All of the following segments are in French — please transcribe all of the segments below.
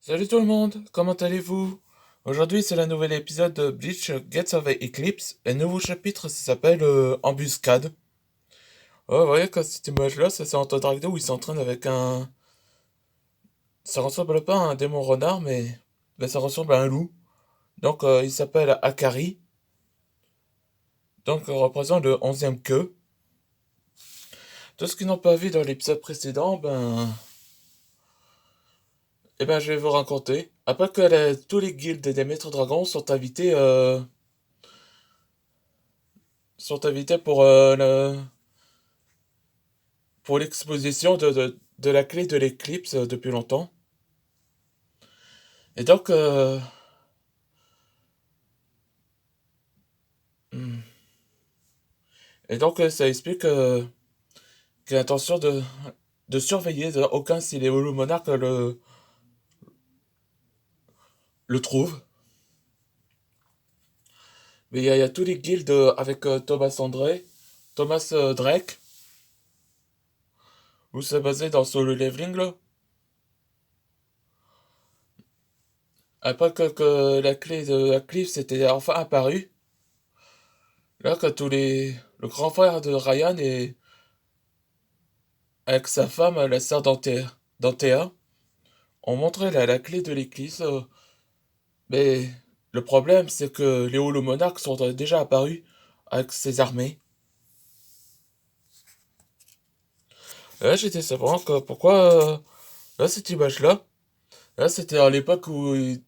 Salut tout le monde, comment allez-vous? Aujourd'hui c'est le nouvel épisode de Bleach Gets of Eclipse et le nouveau chapitre ça s'appelle Embuscade. Ouais, vous voyez que cette image là c'est Santo Dragdo où il s'entraîne avec un... Ça ressemble pas à un démon renard mais ça ressemble à un loup. Donc il s'appelle Akari, donc il représente le 11e queue. Tout ce qu'ils n'ont pas vu dans l'épisode précédent, je vais vous raconter. Après que tous les guildes des maîtres dragons sont invités pour l'exposition de la clé de l'éclipse depuis longtemps. Et donc, hmm, ça explique qu'il a l'intention de surveiller de aucun si les Holo Monarques le trouvent. Mais il y a tous les guildes avec Thomas André, Thomas Drake, où c'est basé dans Solo Leveling là. Après que la clé de l'éclipse était enfin apparue, là que le grand frère de Ryan et avec sa femme, la sœur d'Antea, ont montré la clé de l'église, mais le problème, c'est que les holomonarques sont déjà apparus avec ses armées. Et là, j'étais savoir que pourquoi, là, cette image-là, là, c'était à l'époque où il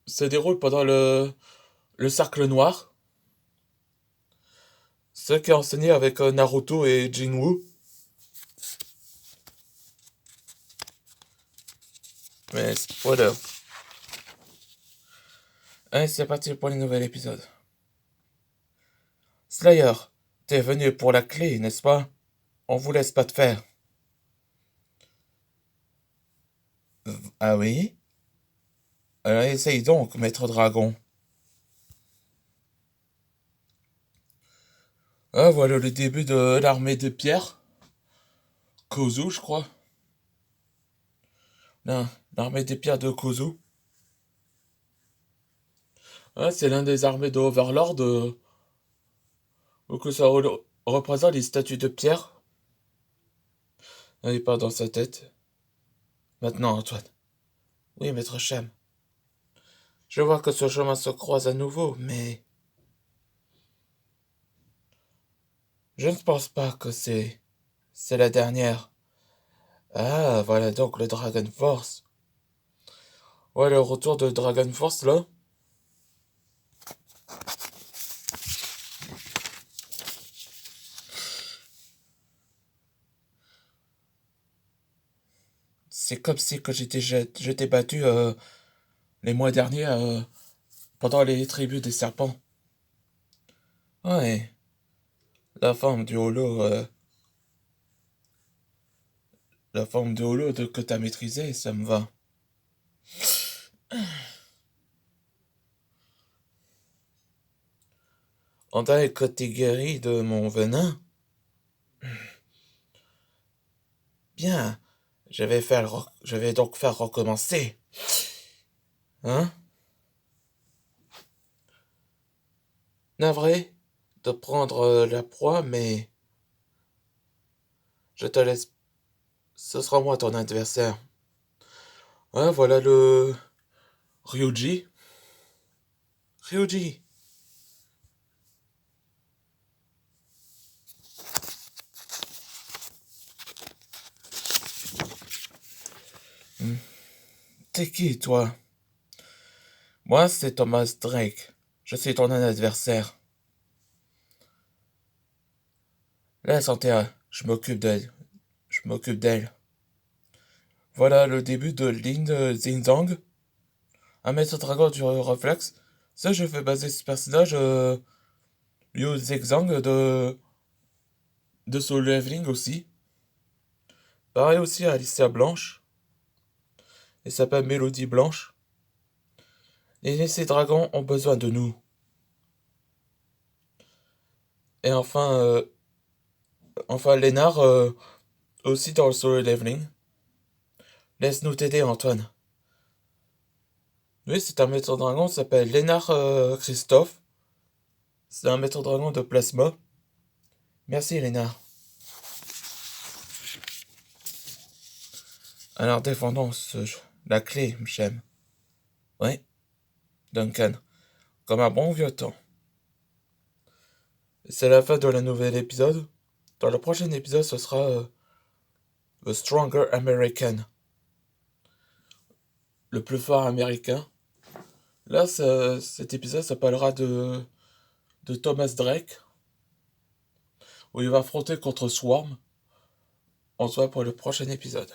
se déroule pendant le cercle noir, ce qui est enseigné avec Naruto et Jinwoo. Mais voilà. Allez, c'est parti pour le nouvel épisode. Slayer, t'es venu pour la clé, n'est-ce pas? On vous laisse pas te faire. Ah oui? Alors essaye donc, maître dragon. Ah, voilà le début de l'armée de pierre. Kozu, je crois. Non, l'armée des pierres de Kozu. Ah, c'est l'un des armées de Overlord, où que ça représente les statues de pierre. Ah, il part dans sa tête. Maintenant, Antoine. Oui, maître Cham. Je vois que ce chemin se croise à nouveau, mais je ne pense pas que c'est la dernière. Ah, voilà donc le Dragon Force. Ouais, le retour de Dragon Force, là. C'est comme si que j'étais battu les mois derniers pendant les tribus des serpents. Ouais, la forme du holo, la forme du holo que t'as maîtrisé, ça me va. On dirait que t'es guéri de mon venin. Bien, je vais donc faire recommencer. Hein? Navré de prendre la proie, mais je te laisse. Ce sera moi ton adversaire. Ouais, voilà le Ryuji. Ryuji. Hmm. T'es qui, toi? Moi, c'est Thomas Drake. Je suis ton adversaire. Laisse Antea, je m'occupe d'elle. Je m'occupe d'elle. Voilà le début de Lin Xingzang, un maître dragon du réflexe. Ça, je fais baser ce personnage, Liu Zexang de Soul Leveling aussi. Pareil aussi à Alicia Blanche. Elle s'appelle Mélodie Blanche. Ces dragons ont besoin de nous. Et enfin Lénard, aussi dans le Soul Leveling. Laisse-nous t'aider, Antoine. Oui, c'est un maître dragon, il s'appelle Lénard Christophe. C'est un maître dragon de plasma. Merci, Lénard. Alors, dépendance, la clé, j'aime. Oui, Duncan. Comme un bon vieux temps. C'est la fin de la nouvelle épisode. Dans le prochain épisode, ce sera The Stronger American. Le plus fort américain. Là, cet épisode s'appellera de Thomas Drake, où il va affronter contre Swarm. On se voit pour le prochain épisode.